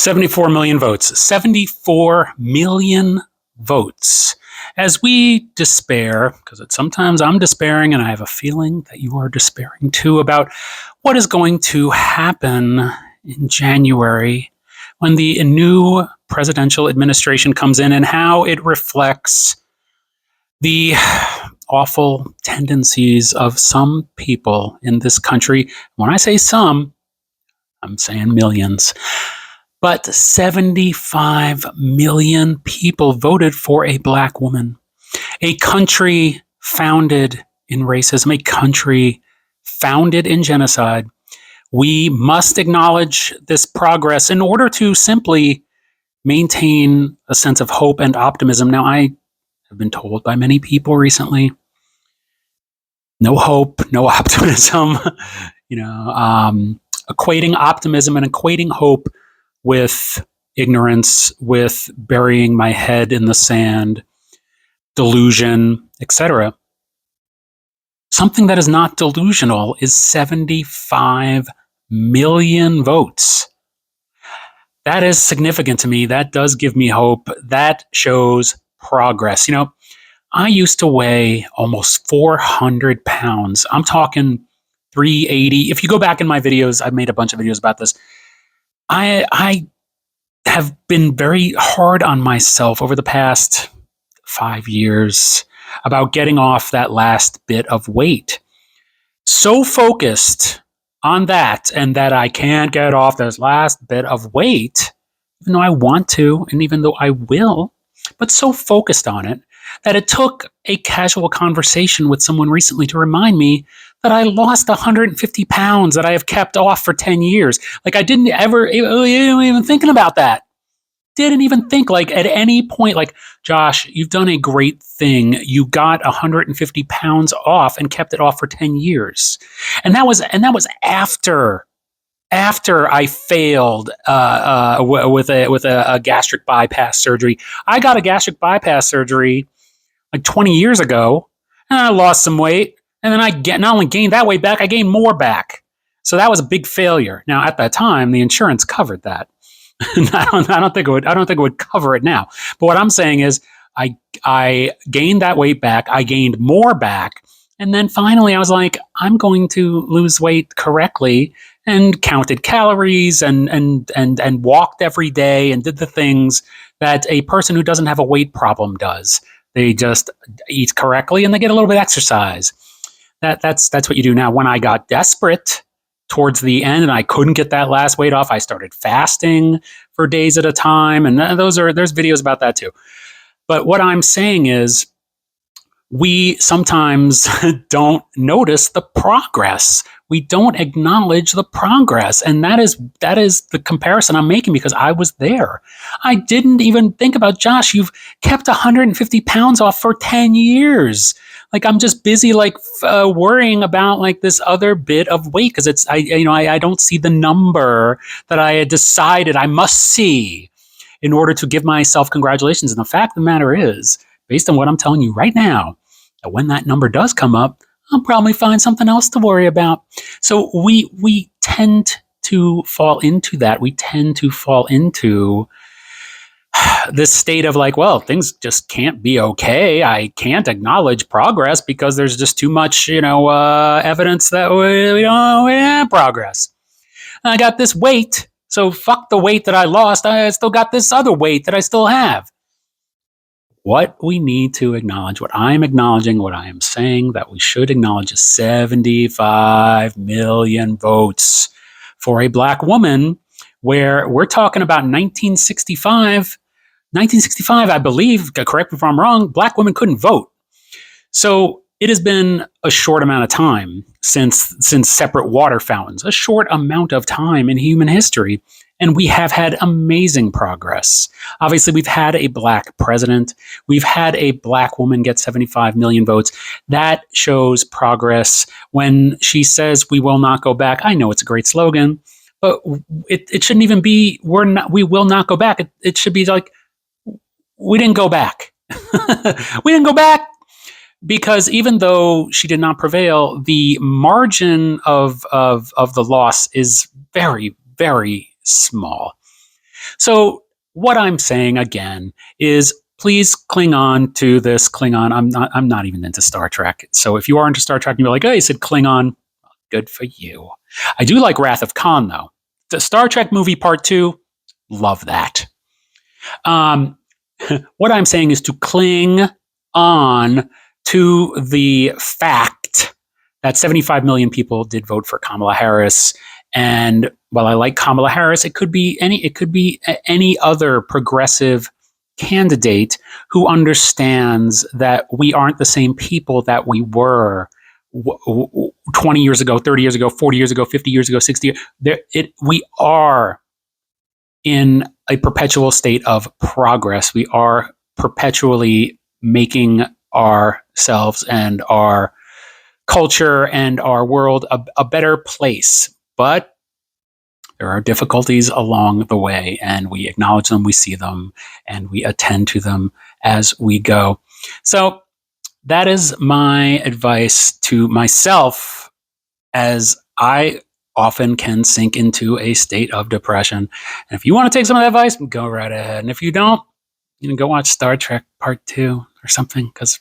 74 million votes. 74 million votes. As we despair, because sometimes I'm despairing and I have a feeling that you are despairing too about what is going to happen in January when the new presidential administration comes in and how it reflects the awful tendencies of some people in this country. When I say some, I'm saying millions. But 75 million people voted for a black woman. A country founded in racism, a country founded in genocide. We must acknowledge this progress in order to simply maintain a sense of hope and optimism. Now, I have been told by many people recently, no hope, no optimism, equating optimism and equating hope with ignorance, with burying my head in the sand, delusion, etc. Something that is not delusional is 75 million votes. That is significant to me. That does give me hope. That shows progress. I used to weigh almost 400 pounds. I'm talking 380. If you go back in my videos, I've made a bunch of videos about this. I have been very hard on myself over the past 5 years about getting off that last bit of weight. So focused on that and that I can't get off this last bit of weight, even though I want to and even though I will, but so focused on it that it took a casual conversation with someone recently to remind me that I lost 150 pounds that I have kept off for 10 years. Like I didn't even thinking about that. Didn't even think like at any point, like, Josh, you've done a great thing. You got 150 pounds off and kept it off for 10 years. And that was after I failed with a gastric bypass surgery. I got a gastric bypass surgery like 20 years ago, and I lost some weight. And then I not only gained that weight back, I gained more back. So that was a big failure. Now, at that time, the insurance covered that. I don't think it would cover it now. But what I'm saying is, I gained that weight back. I gained more back, and then finally, I was like, I'm going to lose weight correctly, and counted calories and walked every day and did the things that a person who doesn't have a weight problem does. They just eat correctly and they get a little bit of exercise. That's what you do. Now, when I got desperate towards the end and I couldn't get that last weight off, I started fasting for days at a time. And there's videos about that too. But what I'm saying is, we sometimes don't notice the progress. We don't acknowledge the progress. And that is the comparison I'm making because I was there. I didn't even think about, Josh, you've kept 150 pounds off for 10 years. Like I'm just busy worrying about like this other bit of weight because I don't see the number that I had decided I must see in order to give myself congratulations. And the fact of the matter is, based on what I'm telling you right now, that when that number does come up, I'll probably find something else to worry about. So we tend to fall into that. We tend to fall into this state of like, well, things just can't be okay. I can't acknowledge progress because there's just too much, evidence that we don't have progress. I got this weight, so fuck the weight that I lost. I still got this other weight that I still have. What we need to acknowledge, what I'm acknowledging, what I am saying that we should acknowledge is 75 million votes for a black woman, where we're talking about 1965, I believe, correct me if I'm wrong, black women couldn't vote. So it has been a short amount of time since separate water fountains, a short amount of time in human history. And we have had amazing progress. Obviously, we've had a black president. We've had a black woman get 75 million votes. That shows progress. When she says, "We will not go back," I know it's a great slogan, but it shouldn't even be, we will not go back. It should be like, we didn't go back. We didn't go back. Because even though she did not prevail, the margin of the loss is very, very small. So what I'm saying again is please cling on to this Klingon. I'm not even into Star Trek. So if you are into Star Trek and you're like, oh, you said Klingon, good for you. I do like Wrath of Khan though. The Star Trek movie part 2, love that. What I'm saying is to cling on to the fact that 75 million people did vote for Kamala Harris. And while I like Kamala Harris, it could be any other progressive candidate who understands that we aren't the same people that we were 20 years ago, 30 years ago, 40 years ago, 50 years ago, 60 years. We are in a perpetual state of progress. We are perpetually making ourselves and our culture and our world a better place. But there are difficulties along the way, and we acknowledge them, we see them, and we attend to them as we go. So that is my advice to myself, as I often can sink into a state of depression. And if you want to take some of that advice, go right ahead. And if you don't, go watch Star Trek Part 2 or something, because